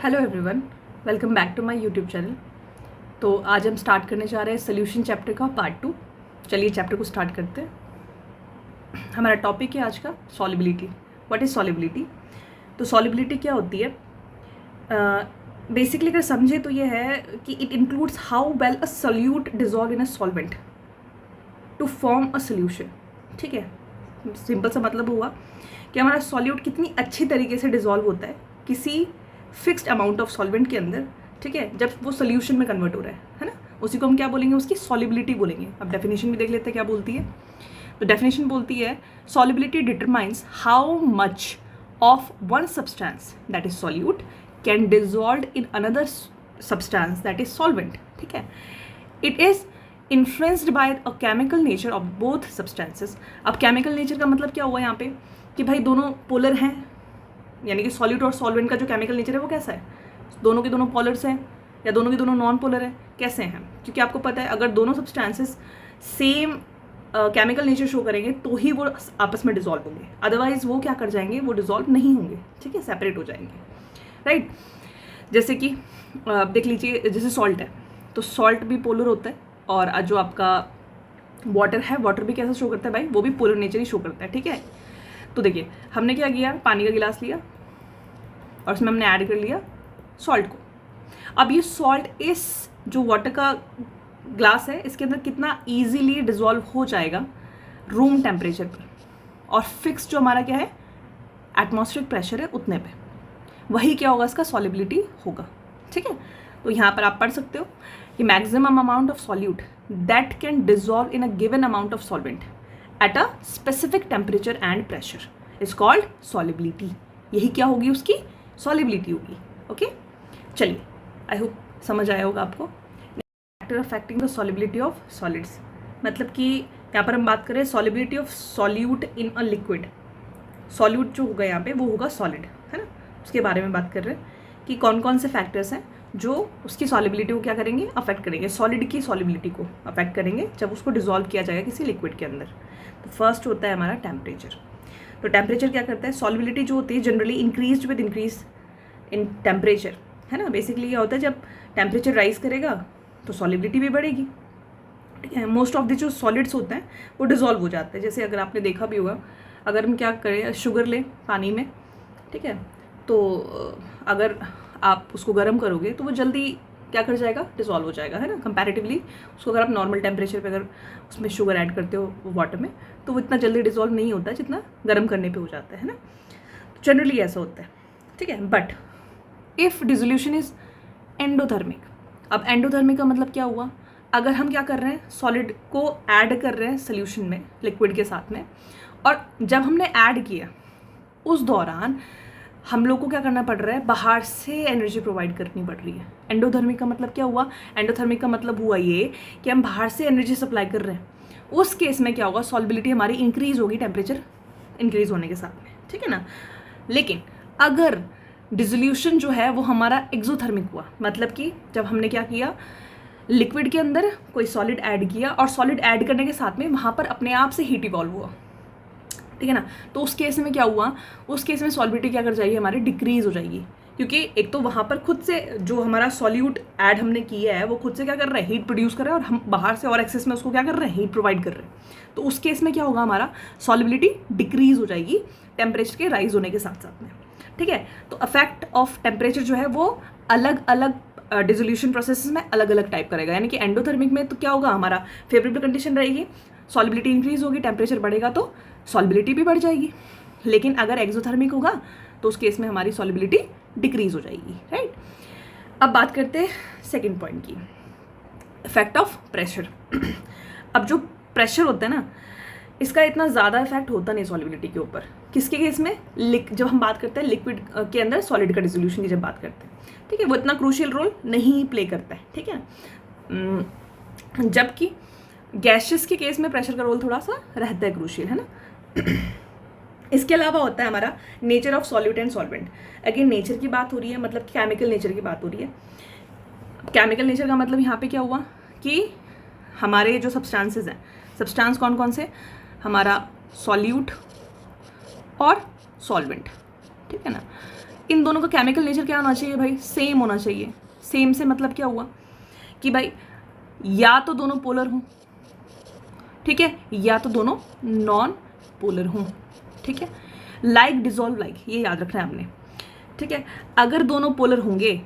Hello everyone, welcome back to my YouTube channel. तो आज हम स्टार्ट करने जा रहे हैं सोल्यूशन चैप्टर का पार्ट 2। चलिए चैप्टर को स्टार्ट करते हैं। हमारा टॉपिक है आज का सॉल्युबिलिटी। What is solubility? तो सॉल्युबिलिटी क्या होती है? बेसिकली अगर समझे तो ये है कि it includes how well a solute dissolve in a solvent to form a solution. ठीक है, सिंपल सा मतलब हुआ कि हमारा सॉल्यूट कितनी अच्छी तरीके से डिजॉल्व होता है किसी फिक्स्ड अमाउंट ऑफ सॉल्वेंट के अंदर। ठीक है, जब वो सोल्यूशन में कन्वर्ट हो रहा है ना, उसी को हम क्या बोलेंगे? उसकी सॉल्युबिलिटी बोलेंगे। अब डेफिनेशन भी देख लेते हैं क्या बोलती है। तो डेफिनेशन बोलती है solubility determines how much of one substance that is solute can dissolve in another substance that is solvent. ठीक है, it is influenced by a chemical nature of both substances. अब केमिकल नेचर का मतलब क्या हुआ यहाँ पे कि भाई दोनों पोलर हैं, यानी कि सॉल्यूट और सॉल्वेंट का जो केमिकल नेचर है वो कैसा है? दोनों के दोनों पोलर्स हैं या दोनों के दोनों नॉन पोलर है? कैसे हैं? क्योंकि आपको पता है अगर दोनों substances same chemical nature show करेंगे तो ही वो आपस में डिजॉल्व होंगे, अदरवाइज वो क्या कर जाएंगे? वो डिजॉल्व नहीं होंगे। ठीक है, सेपरेट हो जाएंगे। राइट, जैसे कि देख लीजिए, जैसे सॉल्ट है तो सॉल्ट भी पोलर होता है, और जो आपका वाटर है, वाटर भी कैसा शो करता है भाई? वो भी पोलर नेचर ही शो करता है। ठीक है, तो देखिए हमने क्या किया, पानी का गिलास लिया और उसमें हमने ऐड कर लिया सॉल्ट को। अब ये सॉल्ट इस जो वाटर का ग्लास है इसके अंदर कितना इजीली डिजॉल्व हो जाएगा रूम टेम्परेचर पर, और फिक्स जो हमारा क्या है एटमॉस्फेरिक प्रेशर है उतने पे, वही क्या होगा? इसका सॉल्युबिलिटी होगा। ठीक है, तो यहाँ पर आप पढ़ सकते हो कि maximum amount of solute that can dissolve in a given amount of solvent at a specific temperature and pressure is called solubility. यही क्या होगी? उसकी सॉल्युबिलिटी होगी। ओके, चलिए, आई होप समझ आया होगा आपको। Factor affecting the solubility of solids, मतलब कि यहाँ पर हम बात करें solubility of solute in a liquid. Solute जो होगा यहाँ पे वो होगा सॉलिड, है ना, उसके बारे में बात कर रहे हैं कि कौन कौन से फैक्टर्स हैं जो उसकी सॉल्युबिलिटी को क्या करेंगे? अफेक्ट करेंगे, सॉलिड की सॉल्युबिलिटी को अफेक्ट करेंगे जब उसको डिजॉल्व किया जाएगा किसी लिक्विड के अंदर। तो फर्स्ट होता है हमारा टेम्परेचर। तो टेम्परेचर क्या करता है? सॉल्युबिलिटी जो होती है generally increase with increase in temperature, है ना। बेसिकली क्या होता है, जब टेम्परेचर राइज करेगा तो सॉल्युबिलिटी भी बढ़ेगी। ठीक है, मोस्ट ऑफ द जो सॉलिड्स होते हैं वो डिजॉल्व हो जाते हैं। जैसे अगर आपने देखा भी होगा, अगर हम क्या करें, शुगर लें पानी में, ठीक है, तो अगर आप उसको गर्म करोगे तो वो जल्दी क्या कर जाएगा? डिजॉल्व हो जाएगा, है ना, कंपैरेटिवली उसको अगर आप नॉर्मल टेम्परेचर पे अगर उसमें शुगर ऐड करते हो वाटर में तो वो इतना जल्दी डिजॉल्व नहीं होता है जितना गर्म करने पे हो जाता है ना। जनरली ऐसा होता है। ठीक है, but if dissolution is endothermic. अब एंडोथर्मिक का मतलब क्या हुआ? अगर हम क्या कर रहे हैं, सॉलिड को ऐड कर रहे हैं सोल्यूशन में लिक्विड के साथ में, और जब हमने ऐड किया उस दौरान हम लोग को क्या करना पड़ रहा है? बाहर से एनर्जी प्रोवाइड करनी पड़ रही है। एंडोथर्मिक का मतलब क्या हुआ? एंडोथर्मिक का मतलब हुआ ये कि हम बाहर से एनर्जी सप्लाई कर रहे हैं। उस केस में क्या होगा? सॉल्युबिलिटी हमारी इंक्रीज होगी टेम्परेचर इंक्रीज होने के साथ में। ठीक है ना। लेकिन अगर डिसोल्यूशन जो है वो हमारा एक्सोथर्मिक हुआ, मतलब कि जब हमने क्या किया, लिक्विड के अंदर कोई सॉलिड ऐड किया और सॉलिड ऐड करने के साथ में वहाँ पर अपने आप से हीट इवॉल्व हुआ, ठीक है ना, तो उस केस में क्या हुआ? उस केस में सॉल्युबिलिटी क्या कर जाएगी? हमारी डिक्रीज हो जाएगी, क्योंकि एक तो वहाँ पर खुद से जो हमारा सॉल्यूट ऐड हमने किया है वो खुद से क्या कर रहा है? हीट प्रोड्यूस कर रहा है, और हम बाहर से और एक्सेस में उसको क्या कर रहे हैं? हीट प्रोवाइड कर रहे हैं। तो उस केस में क्या होगा? हमारा सॉल्युबिलिटी डिक्रीज हो जाएगी टेम्परेचर के राइज होने के साथ साथ में। ठीक है, तो इफेक्ट ऑफ टेम्परेचर जो है वो अलग अलग डिसोल्यूशन प्रोसेस में अलग अलग टाइप करेगा। यानी कि एंडोथर्मिक में तो क्या होगा? हमारा फेवरेबल कंडीशन रहेगी, सॉल्युबिलिटी इंक्रीज होगी, टेम्परेचर बढ़ेगा तो सॉल्युबिलिटी भी बढ़ जाएगी। लेकिन अगर एक्सोथर्मिक होगा तो उस केस में हमारी सॉल्युबिलिटी डिक्रीज हो जाएगी। राइट, अब बात करते हैं सेकेंड पॉइंट की, इफेक्ट ऑफ प्रेशर। अब जो प्रेशर होता है ना, इसका इतना ज़्यादा इफेक्ट होता नहीं सॉल्युबिलिटी के ऊपर। किसके केस में? जब हम बात करते हैं लिक्विड के अंदर सॉलिड का डिसोल्यूशन की जब बात करते हैं, ठीक है, वो इतना क्रूशियल रोल नहीं प्ले करता है। ठीक है, जबकि गैसेस के केस में प्रेशर का रोल थोड़ा सा रहता है क्रूशियल, है ना। इसके अलावा होता है हमारा nature of solute and solvent. Again nature की बात हो रही है, मतलब केमिकल नेचर की बात हो रही है। केमिकल नेचर का मतलब यहाँ पे क्या हुआ कि हमारे जो सब्सटेंसेस हैं, सब्सटेंस कौन कौन से? हमारा सॉल्यूट और सॉल्वेंट, ठीक है ना। इन दोनों का केमिकल नेचर क्या होना चाहिए भाई? सेम होना चाहिए। सेम से मतलब क्या हुआ कि भाई या तो दोनों पोलर हों, ठीक है, या तो दोनों नॉन पोलर हों, ठीक है। लाइक डिजॉल्व लाइक, ये याद रखना है आपने, ठीक है। अगर दोनों पोलर होंगे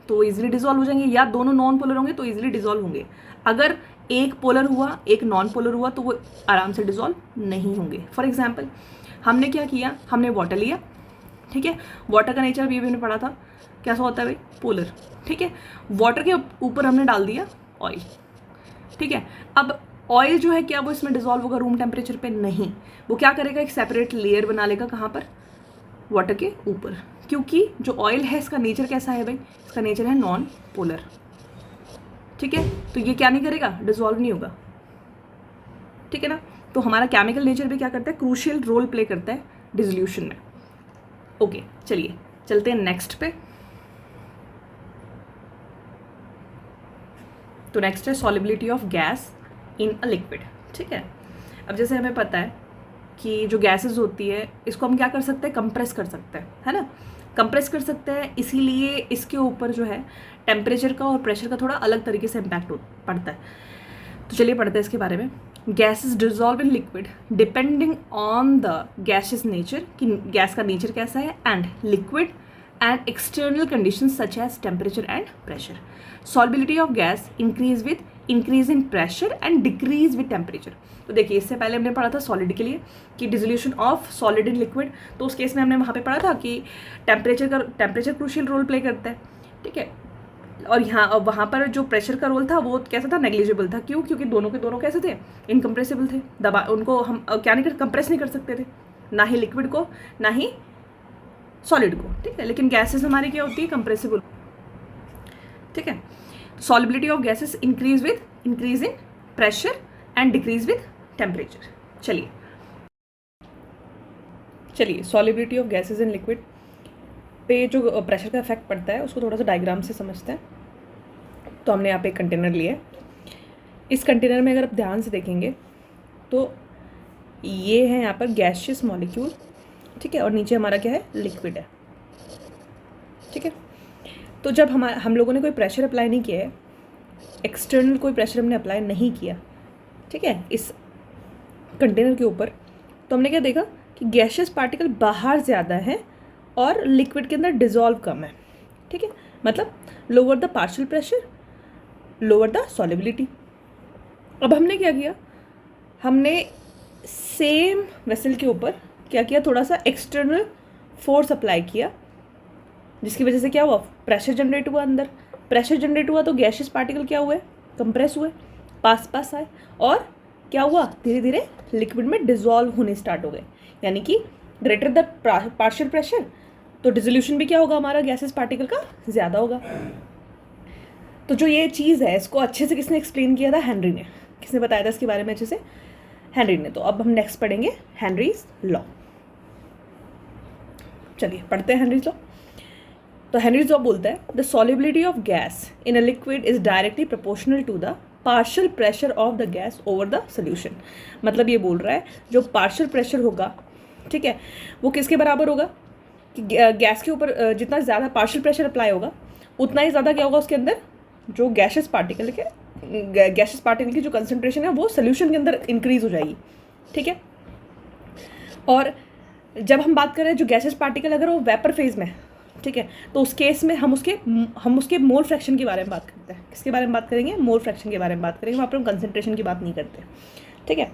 तो इजीली डिजॉल्व हो जाएंगे, या दोनों नॉन पोलर होंगे तो इजीली डिजॉल्व होंगे। अगर एक पोलर हुआ एक नॉन पोलर हुआ तो वो आराम से डिजॉल्व नहीं होंगे। फॉर एग्जाम्पल हमने क्या किया, हमने वाटर लिया, ठीक है। वाटर का नेचर भी हमने पढ़ा था, कैसा होता है भाई? पोलर, ठीक है। वाटर के ऊपर हमने डाल दिया ऑयल, ठीक है। अब ऑयल जो है क्या वो इसमें डिजॉल्व होगा रूम टेम्परेचर पे? नहीं। वो क्या करेगा, एक सेपरेट लेयर बना लेगा, कहाँ पर? वाटर के ऊपर। क्योंकि जो ऑयल है इसका नेचर कैसा है भाई? इसका नेचर है नॉन पोलर, ठीक है। तो ये क्या नहीं करेगा, डिजॉल्व नहीं होगा, ठीक है ना। तो हमारा केमिकल नेचर भी क्या करता है, क्रूशियल रोल प्ले करता है डिसोल्यूशन में। ओके, चलिए चलते हैं नेक्स्ट पे। तो नेक्स्ट है solubility of gas in a liquid, ठीक है। अब जैसे हमें पता है कि जो गैसेस होती है इसको हम क्या कर सकते हैं, कंप्रेस कर सकते हैं, है ना। कंप्रेस कर सकते हैं, इसीलिए इसके ऊपर जो है टेम्परेचर का और प्रेशर का थोड़ा अलग तरीके से इम्पैक्ट पड़ता है। तो चलिए पढ़ते हैं इसके बारे में। Gases dissolve in liquid depending on the gases nature, कि गैस का नेचर कैसा है, and liquid and external conditions such as temperature and pressure. Solubility of gas increase with increase in pressure and decrease with temperature. तो देखिए इससे पहले हमने पढ़ा था सॉलिड के लिए कि dissolution of solid in liquid, तो उस केस में हमने वहाँ पे पढ़ा था कि टेम्परेचर क्रूशियल रोल प्ले करता है, ठीक है। और यहाँ वहाँ पर जो प्रेशर का रोल था वो कैसा था, नेग्लिजिबल था। क्यों? क्योंकि दोनों के दोनों कैसे थे, इनकम्प्रेसिबल थे। दबा उनको हम क्या नहीं कर, कंप्रेस नहीं कर सकते थे, ना ही लिक्विड को ना ही सॉलिड को, ठीक है। लेकिन गैसेस हमारी क्या होती है, कंप्रेसिबल, ठीक है। Solubility of gases increase in pressure and decrease with temperature. चलिए solubility of gases in liquid पे जो प्रेशर का इफेक्ट पड़ता है उसको थोड़ा सा डायग्राम से समझते हैं। तो हमने यहाँ पे एक कंटेनर लिया है। इस कंटेनर में अगर आप ध्यान से देखेंगे तो ये है यहाँ पर गैसियस मॉलिक्यूल, ठीक है, और नीचे हमारा क्या है, लिक्विड है, ठीक है। तो जब हम लोगों ने कोई प्रेशर अप्लाई नहीं किया है, एक्सटर्नल कोई प्रेशर हमने अप्लाई नहीं किया, ठीक है, इस कंटेनर के ऊपर, तो हमने क्या देखा कि गैसियस पार्टिकल बाहर ज़्यादा है और लिक्विड के अंदर डिजॉल्व कम है, ठीक है। मतलब lower the partial pressure lower the solubility. अब हमने क्या किया, हमने सेम वेसल के ऊपर क्या किया, थोड़ा सा एक्सटर्नल फोर्स अप्लाई किया, जिसकी वजह से क्या हुआ, प्रेशर जनरेट हुआ। अंदर प्रेशर जनरेट हुआ तो गैसियस पार्टिकल क्या हुए, कंप्रेस हुए, पास आए, और क्या हुआ, धीरे धीरे लिक्विड में डिजॉल्व होने स्टार्ट हो गए। यानी कि ग्रेटर द पार्शियल प्रेशर तो डिसोल्यूशन भी क्या होगा हमारा, गैसेस पार्टिकल का ज़्यादा होगा। तो जो ये चीज़ है इसको अच्छे से किसने एक्सप्लेन किया था, हेनरी ने। किसने बताया था इसके बारे में अच्छे से, हेनरी ने। तो अब हम नेक्स्ट पढ़ेंगे हेनरीज लॉ। चलिए पढ़ते हैं हेनरीज लॉ। तो हेनरीज लॉ बोलता है the solubility of gas in a liquid is directly proportional to the partial pressure of the gas over the solution. मतलब ये बोल रहा है जो पार्शियल प्रेशर होगा, ठीक है, वो किसके बराबर होगा कि गैस के ऊपर जितना ज़्यादा पार्शियल प्रेशर अप्लाई होगा उतना ही ज़्यादा क्या होगा उसके अंदर जो गैसियस पार्टिकल की जो कंसंट्रेशन है वो सोल्यूशन के अंदर इंक्रीज हो जाएगी, ठीक है। और जब हम बात करें जो गैसियस पार्टिकल अगर वो वेपर फेज में, ठीक है, तो उस केस में हम उसके मोल फ्रैक्शन के बारे में बात करते हैं। किसके बारे में बात करेंगे, मोल फ्रैक्शन के बारे में बात करेंगे। वहाँ पर हम कंसंट्रेशन की बात नहीं करते, ठीक है।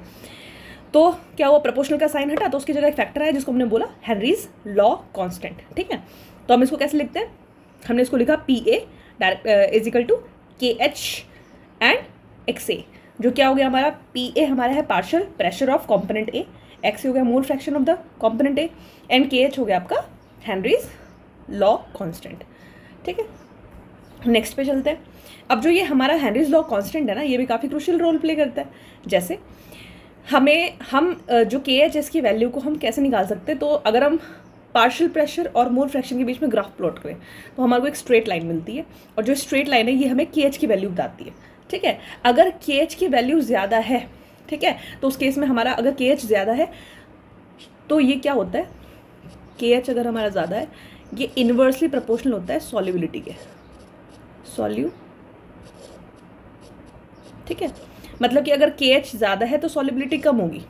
तो क्या हुआ, प्रोपोर्शनल का साइन हटा तो उसकी जगह एक फैक्टर है जिसको हमने बोला हेनरीज लॉ कांस्टेंट, ठीक है। तो हम इसको कैसे लिखते हैं, हमने इसको लिखा PA is equal to KH and XA। जो क्या हो गया हमारा, PA हमारा है partial pressure of component A, XA हो गया mole fraction of the component A, and KH हो गया आपका हेनरीज लॉ कांस्टेंट, ठीक है। नेक्स्ट पे चलते हैं। अब जो ये हमारा हेनरीज लॉ कांस्टेंट है ना, ये भी काफ़ी क्रूशियल रोल प्ले करता है। जैसे हम जो KH की वैल्यू को हम कैसे निकाल सकते हैं, तो अगर हम पार्शियल प्रेशर और मोल फ्रैक्शन के बीच में ग्राफ प्लॉट करें तो हमारे को एक स्ट्रेट लाइन मिलती है, और जो स्ट्रेट लाइन है ये हमें KH की वैल्यू बताती है, ठीक है। अगर KH की वैल्यू ज़्यादा है, ठीक है, तो उस केस में हमारा अगर KH ज़्यादा है तो ये क्या होता है, KH अगर हमारा ज़्यादा है, ये इन्वर्सली प्रोपोर्शनल होता है सॉल्युबिलिटी के, ठीक है। मतलब कि अगर KH ज़्यादा है तो सॉल्युबिलिटी कम होगी,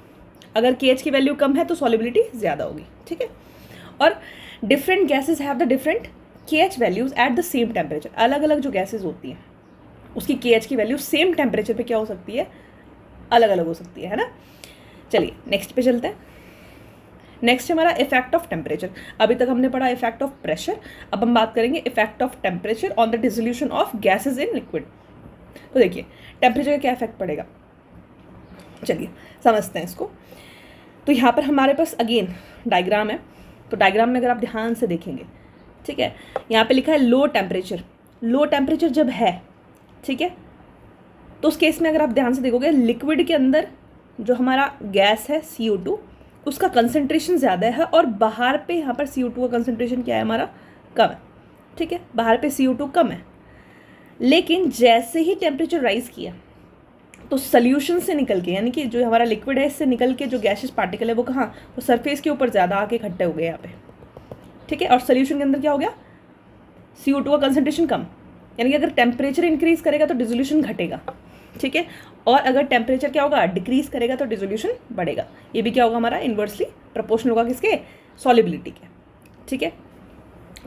अगर KH की वैल्यू कम है तो सॉल्युबिलिटी ज़्यादा होगी, ठीक है। और different gases have the different KH values at the same temperature. अलग अलग जो गैसेज होती हैं उसकी KH की वैल्यू सेम टेम्परेचर पे क्या हो सकती है, अलग अलग हो सकती है ना। चलिए नेक्स्ट पे चलते हैं। नेक्स्ट हमारा इफेक्ट ऑफ टेम्परेचर। अभी तक हमने पढ़ा इफेक्ट ऑफ प्रेशर, अब हम बात करेंगे effect of temperature on the dissolution of gases in liquid. तो देखिए टेम्परेचर का क्या इफेक्ट पड़ेगा, चलिए समझते हैं इसको। तो यहाँ पर हमारे पास अगेन डायग्राम है, तो डायग्राम में अगर आप ध्यान से देखेंगे, ठीक है, यहाँ पे लिखा है लो टेम्परेचर। लो टेम्परेचर जब है, ठीक है, तो उस केस में अगर आप ध्यान से देखोगे लिक्विड के अंदर जो हमारा गैस है CO2 उसका कंसंट्रेशन ज़्यादा है और बाहर पे यहाँ पर CO2 का कंसंट्रेशन क्या है हमारा, कम है, ठीक है, बाहर पे CO2 कम है। लेकिन जैसे ही टेम्परेचर राइज किया तो सॉल्यूशन से निकल के, यानी कि जो हमारा लिक्विड है इससे निकल के जो गैसेस पार्टिकल है वो कहाँ, वो सरफेस के ऊपर ज़्यादा आके इकट्ठे हो गए यहाँ पे, ठीक है। और सॉल्यूशन के अंदर क्या हो गया, CO2 का कंसंट्रेशन कम, यानी कि अगर टेम्परेचर इंक्रीज करेगा तो डिसोल्यूशन घटेगा, ठीक है, और अगर टेम्परेचर क्या होगा, डिक्रीज करेगा तो डिसोल्यूशन बढ़ेगा। ये भी क्या होगा हमारा, इन्वर्सली प्रोपोर्शनल होगा किसके, सॉल्युबिलिटी के, ठीक है।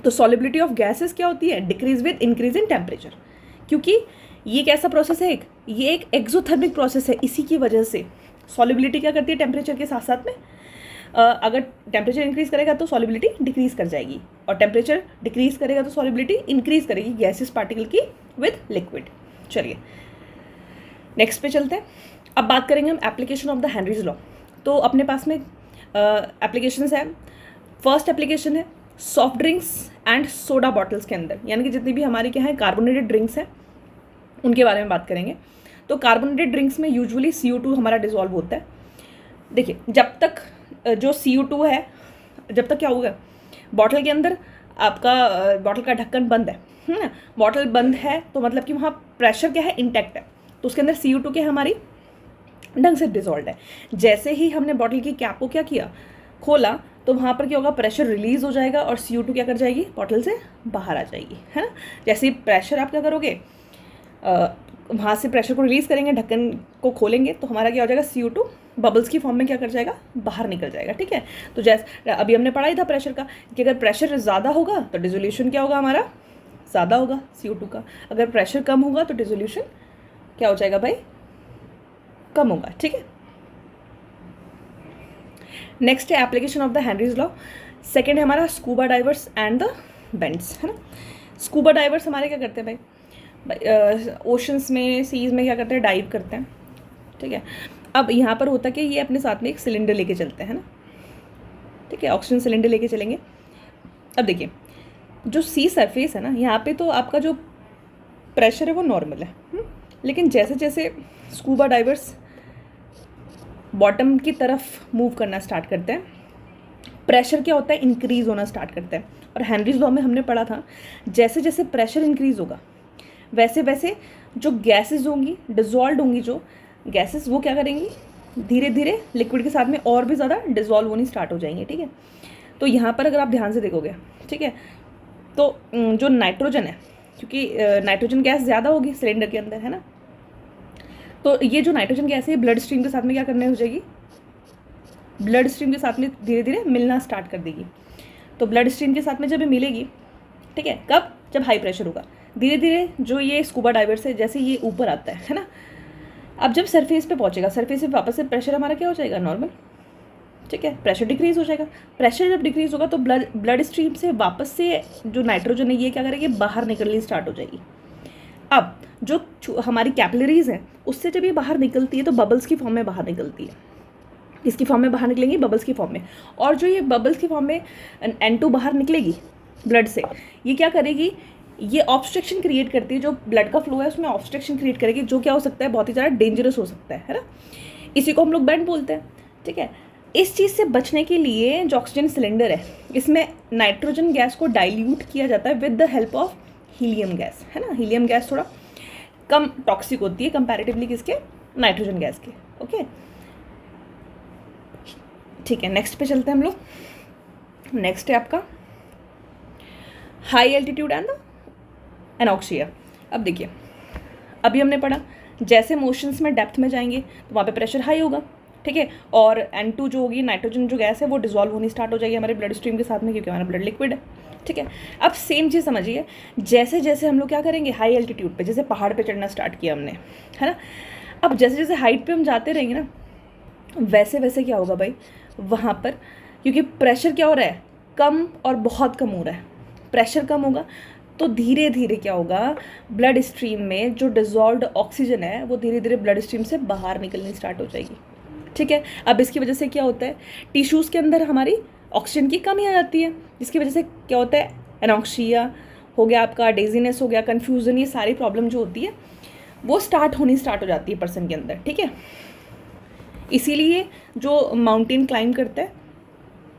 तो सॉल्युबिलिटी ऑफ गैसेस क्या होती है, decrease with increase in temperature, क्योंकि ये कैसा प्रोसेस है, ये एक एक्सोथर्मिक प्रोसेस है। इसी की वजह से सॉल्युबिलिटी क्या करती है टेम्परेचर के साथ साथ में, अगर टेम्परेचर इंक्रीज करेगा तो सॉल्युबिलिटी डिक्रीज कर जाएगी, और टेम्परेचर डिक्रीज करेगा तो सॉल्युबिलिटी इंक्रीज करेगी गैसेस पार्टिकल की विद लिक्विड। चलिए नेक्स्ट पे चलते हैं। अब बात करेंगे हम application of the Henry's law. तो अपने पास में एप्लीकेशंस है। फर्स्ट एप्लीकेशन है soft drinks and soda bottles के अंदर, यानी कि जितनी भी हमारी क्या है कार्बोनेटेड ड्रिंक्स हैं उनके बारे में बात करेंगे। तो कार्बोनेटेड ड्रिंक्स में यूजुअली CO2 हमारा डिजॉल्व होता है। देखिए जब तक जो CO2 है, जब तक क्या होगा, बॉटल के अंदर आपका बॉटल का ढक्कन बंद है ना, बॉटल बंद है तो मतलब कि वहाँ प्रेशर क्या है, इंटैक्ट है, तो उसके अंदर CO2 क्या है हमारी ढंग से डिजॉल्व है। जैसे ही हमने बॉटल की कैप को क्या किया, खोला, तो वहाँ पर क्या होगा, प्रेशर रिलीज हो जाएगा और CO2 क्या कर जाएगी, बॉटल से बाहर आ जाएगी, है ना। जैसे ही प्रेशर आप क्या करोगे, वहाँ से प्रेशर को रिलीज़ करेंगे, ढक्कन को खोलेंगे, तो हमारा क्या हो जाएगा, CO2 बबल्स की फॉर्म में क्या कर जाएगा, बाहर निकल जाएगा, ठीक है। तो जैसे अभी हमने पढ़ा ही था प्रेशर का कि अगर प्रेशर ज़्यादा होगा तो डिसोल्यूशन क्या होगा हमारा, ज़्यादा होगा CO2 का, अगर प्रेशर कम होगा तो डिसोल्यूशन क्या हो जाएगा भाई, कम होगा, ठीक है। नेक्स्ट है application of the Henry's law. Second है हमारा scuba divers and the bends, है ना। स्कूबा डाइवर्स हमारे क्या करते हैं भाई, ओशंस में, सीज में क्या करते हैं, डाइव करते हैं, ठीक है। अब यहाँ पर होता है कि ये अपने साथ में एक सिलेंडर लेके चलते हैं ना, ठीक है, ऑक्सीजन सिलेंडर लेके चलेंगे। अब देखिए जो सी सरफेस है ना, यहाँ पे तो आपका जो प्रेशर है वो नॉर्मल है, लेकिन जैसे जैसे स्कूबा डाइवर्स बॉटम की तरफ मूव करना स्टार्ट करते हैं, प्रेशर क्या होता है, इंक्रीज़ होना स्टार्ट करता है। और हेनरीज लॉ में हमने पढ़ा था जैसे जैसे प्रेशर इंक्रीज़ होगा वैसे वैसे जो गैसेस होंगी, डिज़ोल्व होंगी जो गैसेस, वो क्या करेंगी, धीरे धीरे लिक्विड के साथ में और भी ज़्यादा डिज़ोल्व होनी स्टार्ट हो जाएंगे, ठीक है। तो यहाँ पर अगर आप ध्यान से देखोगे, ठीक है, तो जो नाइट्रोजन है, क्योंकि नाइट्रोजन गैस ज़्यादा होगी सिलेंडर के अंदर, है ना, तो ये जो नाइट्रोजन गैस है ब्लड स्ट्रीम के साथ में क्या करने हो जाएगी, ब्लड स्ट्रीम के साथ में धीरे धीरे मिलना स्टार्ट कर देगी। तो ब्लड स्ट्रीम के साथ में जब ये मिलेगी, ठीक है, कब, जब हाई प्रेशर होगा, धीरे धीरे जो ये स्कूबा डाइवर्स है जैसे ये ऊपर आता है ना, अब जब सरफेस पे पहुंचेगा, सरफेस से वापस से प्रेशर हमारा क्या हो जाएगा, नॉर्मल, ठीक है, प्रेशर डिक्रीज हो जाएगा। प्रेशर जब डिक्रीज होगा तो ब्लड स्ट्रीम से वापस से जो नाइट्रोजन है ये क्या करेगी, बाहर निकलनी स्टार्ट हो जाएगी। अब जो हमारी कैपिलरीज हैं उससे जब ये बाहर निकलती है तो बबल्स की फॉर्म में बाहर निकलती है। इसकी फॉर्म में बाहर निकलेंगी, बबल्स की फॉर्म में, और जो ये बबल्स की फॉर्म में N2 बाहर निकलेगी ब्लड से, ये क्या करेगी, ये ऑब्स्ट्रक्शन क्रिएट करती है, जो ब्लड का फ्लो है उसमें ऑब्स्ट्रक्शन क्रिएट करेगी, जो क्या हो सकता है, बहुत ही ज़्यादा डेंजरस हो सकता है ना। इसी को हम लोग बेंड बोलते हैं, ठीक है। इस चीज़ से बचने के लिए जो ऑक्सीजन सिलेंडर है इसमें नाइट्रोजन गैस को डाइल्यूट किया जाता है with the help of helium gas, है ना। हीलियम गैस थोड़ा कम टॉक्सिक होती है कंपैरेटिवली किसके, नाइट्रोजन गैस के, ओके, ठीक है। नेक्स्ट पे चलते हैं हम लोग। नेक्स्ट है आपका high altitude and the anoxia. अब देखिए, अभी हमने पढ़ा जैसे मोशंस में डेप्थ में जाएंगे तो वहाँ पे प्रेशर हाई होगा, ठीक है, और N2 जो होगी, नाइट्रोजन जो गैस है, वो डिजॉल्व होनी स्टार्ट हो जाएगी हमारे ब्लड स्ट्रीम के साथ में, क्योंकि हमारा ब्लड लिक्विड है, ठीक है। अब सेम चीज़ समझिए, जैसे जैसे हम लोग क्या करेंगे हाई एल्टीट्यूड पे, जैसे पहाड़ पे चढ़ना स्टार्ट किया हमने, है ना, अब जैसे जैसे हाइट पे हम जाते रहेंगे ना, वैसे वैसे क्या होगा भाई, वहाँ पर क्योंकि प्रेशर क्या हो रहा है, कम और बहुत कम हो रहा है, प्रेशर कम होगा तो धीरे धीरे क्या होगा, ब्लड स्ट्रीम में जो डिजॉल्व्ड ऑक्सीजन है वो धीरे धीरे ब्लड स्ट्रीम से बाहर निकलनी स्टार्ट हो जाएगी, ठीक है। अब इसकी वजह से क्या होता है, टिश्यूज़ के अंदर हमारी ऑक्सीजन की कमी आ जाती है, जिसकी वजह से क्या होता है, एनॉक्सिया हो गया आपका, डेजीनेस हो गया, कन्फ्यूज़न, ये सारी प्रॉब्लम जो होती है वो स्टार्ट हो जाती है पर्सन के अंदर, ठीक है। इसीलिए जो माउंटेन क्लाइंब करता है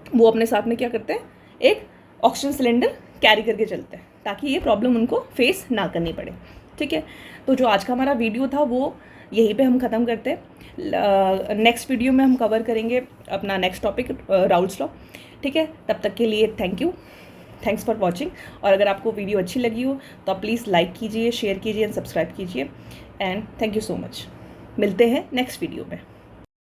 वो अपने साथ में क्या करते हैं, एक ऑक्सीजन सिलेंडर कैरी करके चलते हैं, ताकि ये प्रॉब्लम उनको फेस ना करनी पड़े, ठीक है। तो जो आज का हमारा वीडियो था वो यहीं पे हम ख़त्म करते हैं। नेक्स्ट वीडियो में हम कवर करेंगे अपना नेक्स्ट टॉपिक, राउल्स लॉ, ठीक है। तब तक के लिए थैंक्स फॉर वॉचिंग। और अगर आपको वीडियो अच्छी लगी हो तो आप प्लीज़ लाइक कीजिए, शेयर कीजिए एंड सब्सक्राइब कीजिए, and thank you so much. मिलते हैं नेक्स्ट वीडियो में।